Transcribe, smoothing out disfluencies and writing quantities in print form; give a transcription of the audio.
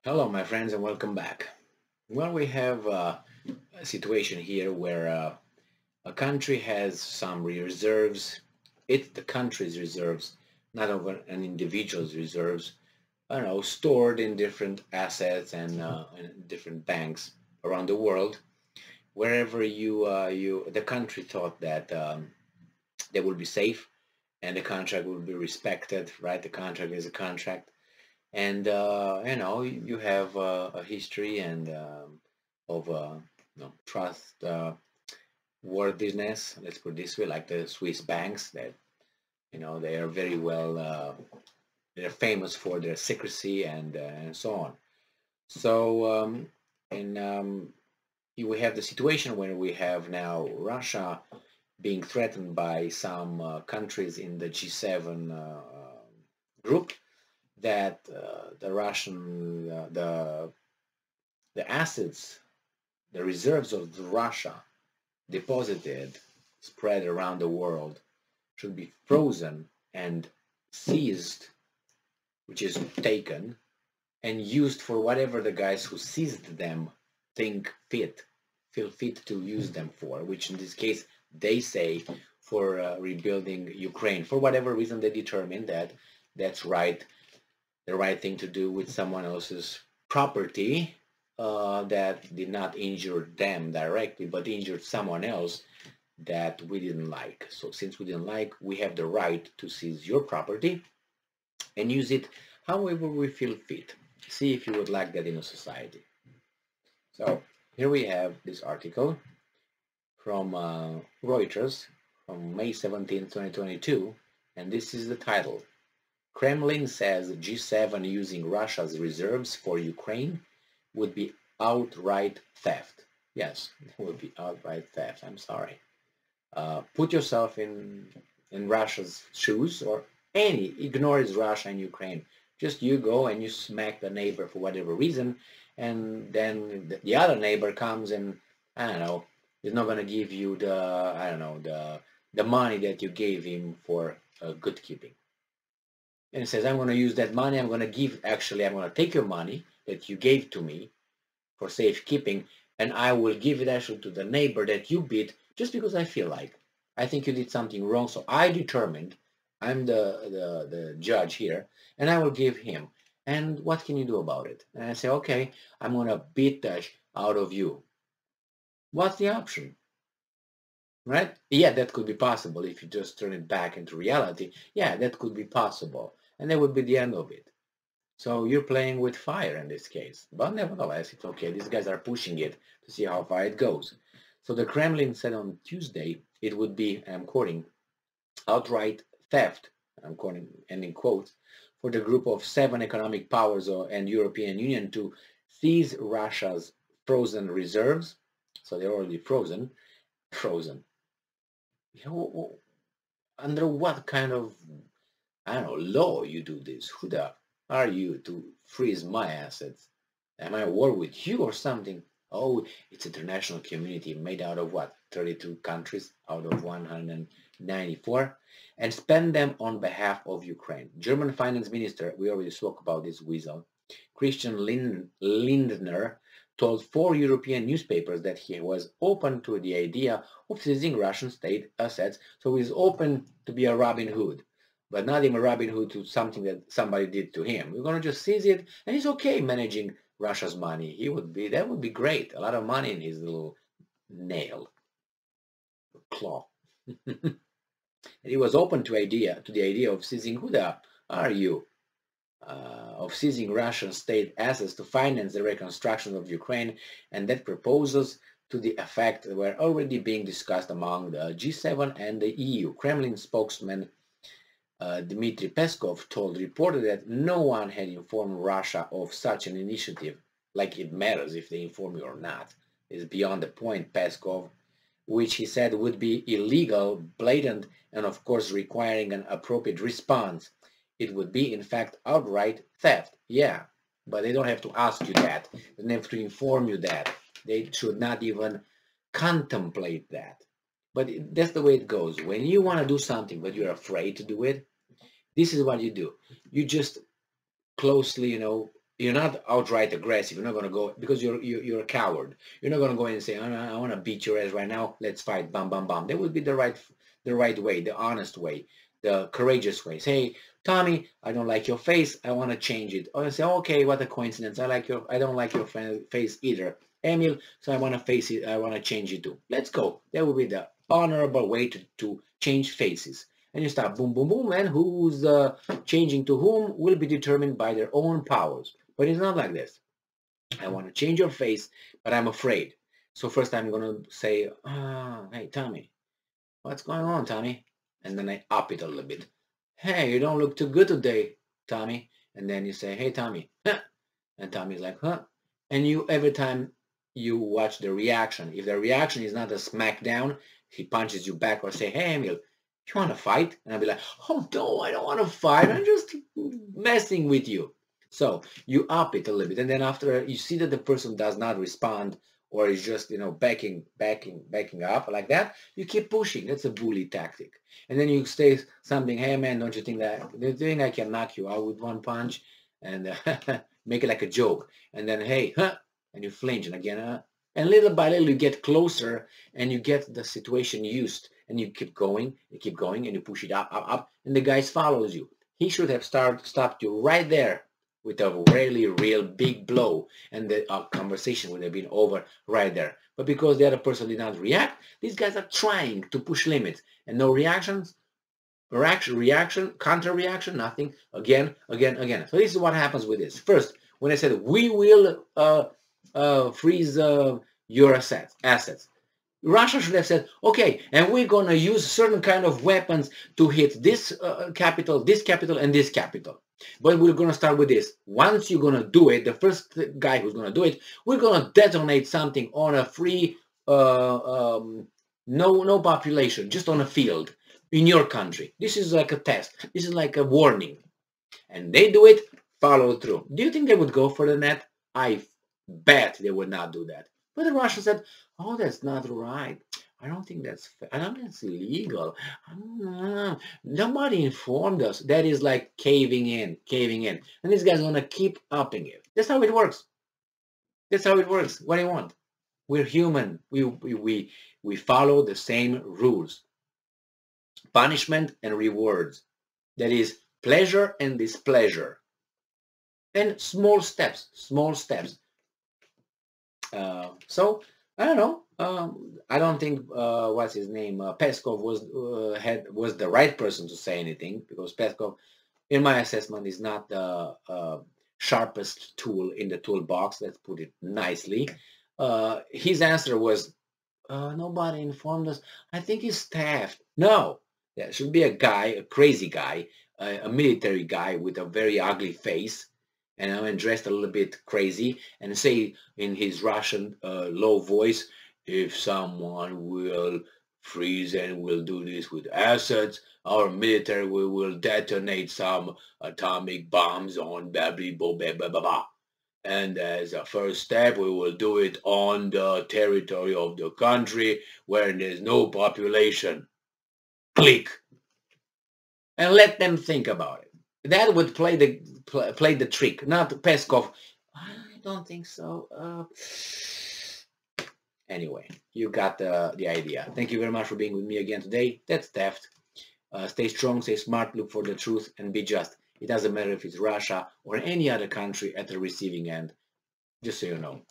Hello, my friends, and welcome back. Well, we have a situation here where a country has some reserves. It's the country's reserves, not of an individual's reserves. I don't know, stored in different assets and in different banks around the world. Wherever the country thought that they will be safe and the contract will be respected. Right? The contract is a contract, and you have a history and of trust worthiness, let's put it this way, like the Swiss banks that they are very well they're famous for their secrecy and so on. So and we have the situation where we have now Russia being threatened by some countries in the G7 group, that the Russian the assets, the reserves of Russia deposited, spread around the world, should be frozen and seized, which is taken and used for whatever the guys who seized them feel fit to use them for, which in this case they say for rebuilding Ukraine. For whatever reason they determine that that's right, the right thing to do with someone else's property that did not injure them directly, but injured someone else that we didn't like. So since we didn't like, we have the right to seize your property and use it however we feel fit. See if you would like that in a society. So here we have this article from Reuters from May 17, 2022, and this is the title. Kremlin says G7 using Russia's reserves for Ukraine would be outright theft. Yes, it would be outright theft. I'm sorry. Put yourself in Russia's shoes, or ignores Russia and Ukraine. Just you go and you smack the neighbor for whatever reason, and then the other neighbor comes and, I don't know, is not going to give you the money that you gave him for good keeping. And he says, I'm going to use that money. I'm going to take your money that you gave to me for safekeeping, and I will give it actually to the neighbor that you beat just because I feel like. I think you did something wrong, so I determined, I'm the judge here, and I will give him. And what can you do about it? And I say, okay, I'm going to beat the out of you. What's the option? Right? Yeah, that could be possible if you just turn it back into reality. Yeah, that could be possible. And that would be the end of it. So you're playing with fire in this case. But nevertheless, it's okay. These guys are pushing it to see how far it goes. So the Kremlin said on Tuesday it would be, and I'm quoting, outright theft, I'm quoting, ending quotes, for the group of 7 economic powers and European Union to seize Russia's frozen reserves. So they're already frozen. Under what kind of, I don't know, law you do this? Who the are you to freeze my assets? Am I at war with you or something? Oh, it's international community made out of what? 32 countries out of 194, and spend them on behalf of Ukraine. German finance minister, we already spoke about this weasel, Christian Lindner, told 4 European newspapers that he was open to the idea of seizing Russian state assets, so he's open to be a Robin Hood, but not even Robin Hood to something that somebody did to him. We're going to just seize it, and he's okay managing Russia's money. That would be great. A lot of money in his little nail, claw. And he was open to the idea of seizing, who the are you? Of seizing Russian state assets to finance the reconstruction of Ukraine, and that proposals to the effect were already being discussed among the G7 and the EU. Kremlin spokesman Dmitry Peskov told reporters that no one had informed Russia of such an initiative. Like it matters if they inform you or not. Is beyond the point, Peskov, which he said would be illegal, blatant, and of course requiring an appropriate response. It would be, in fact, outright theft. Yeah, but they don't have to ask you that. They don't have to inform you that. They should not even contemplate that. But that's the way it goes. When you want to do something, but you're afraid to do it, this is what you do. You just closely, you're not outright aggressive. You're not going to go because you're a coward. You're not going to go in and say, I want to beat your ass right now. Let's fight. Bam, bam, bam. That would be the right way, the honest way, the courageous way. Say, Tommy, I don't like your face. I want to change it. Or I say, okay, what a coincidence. I don't like your face either, Emil. So I want to face it. I want to change it too. Let's go. That would be the honorable way to change faces. And you start boom, boom, boom, and who's changing to whom will be determined by their own powers. But it's not like this. I want to change your face, but I'm afraid. So first I'm going to say, hey, Tommy, what's going on, Tommy? And then I up it a little bit. Hey, you don't look too good today, Tommy. And then you say, hey, Tommy. Huh? And Tommy's like, huh? And you, every time you watch the reaction, if the reaction is not a smackdown, he punches you back or say, hey, Emil, you want to fight? And I'll be like, oh, no, I don't want to fight. I'm just messing with you. So you up it a little bit. And then after you see that the person does not respond or is just, backing up like that, you keep pushing. That's a bully tactic. And then you say something, hey, man, don't you think I can knock you out with one punch? And make it like a joke. And then, hey, huh? And you flinch. And again, and little by little you get closer and you get the situation used. And you keep going, and you push it up, and the guy follows you. He should have stopped you right there with a really real big blow, and the conversation would have been over right there. But because the other person did not react, these guys are trying to push limits, and no reactions, reaction, counter-reaction, nothing, again. So this is what happens with this. First, when I said, we will freeze your assets. Russia should have said, okay, and we're going to use certain kind of weapons to hit this capital, and this capital. But we're going to start with this. Once you're going to do it, the first guy who's going to do it, we're going to detonate something on a free, no population, just on a field in your country. This is like a test. This is like a warning. And they do it, follow through. Do you think they would go for the net? I bet they would not do that. But the Russians said, oh, that's not right. I don't think that's fair. I don't think it's illegal. Nobody informed us. That is like caving in. And this guy's going to keep upping it. That's how it works. What do you want? We're human. We follow the same rules. Punishment and rewards. That is pleasure and displeasure. And small steps. So I don't know. I don't think what's his name, Peskov was the right person to say anything, because Peskov, in my assessment, is not the sharpest tool in the toolbox. Let's put it nicely. His answer was, nobody informed us. I think he's theft. No, there should be a guy, a crazy guy, a military guy with a very ugly face, and dressed a little bit crazy, and say in his Russian low voice, if someone will freeze and will do this with assets, our military will detonate some atomic bombs on blah, blah, blah, blah, blah, blah. And as a first step, we will do it on the territory of the country where there's no population. Click. And let them think about it. That would play the trick, not Peskov. I don't think so. Anyway, you got the idea. Thank you very much for being with me again today. That's theft. Stay strong, stay smart, look for the truth, and be just. It doesn't matter if it's Russia or any other country at the receiving end, just so you know.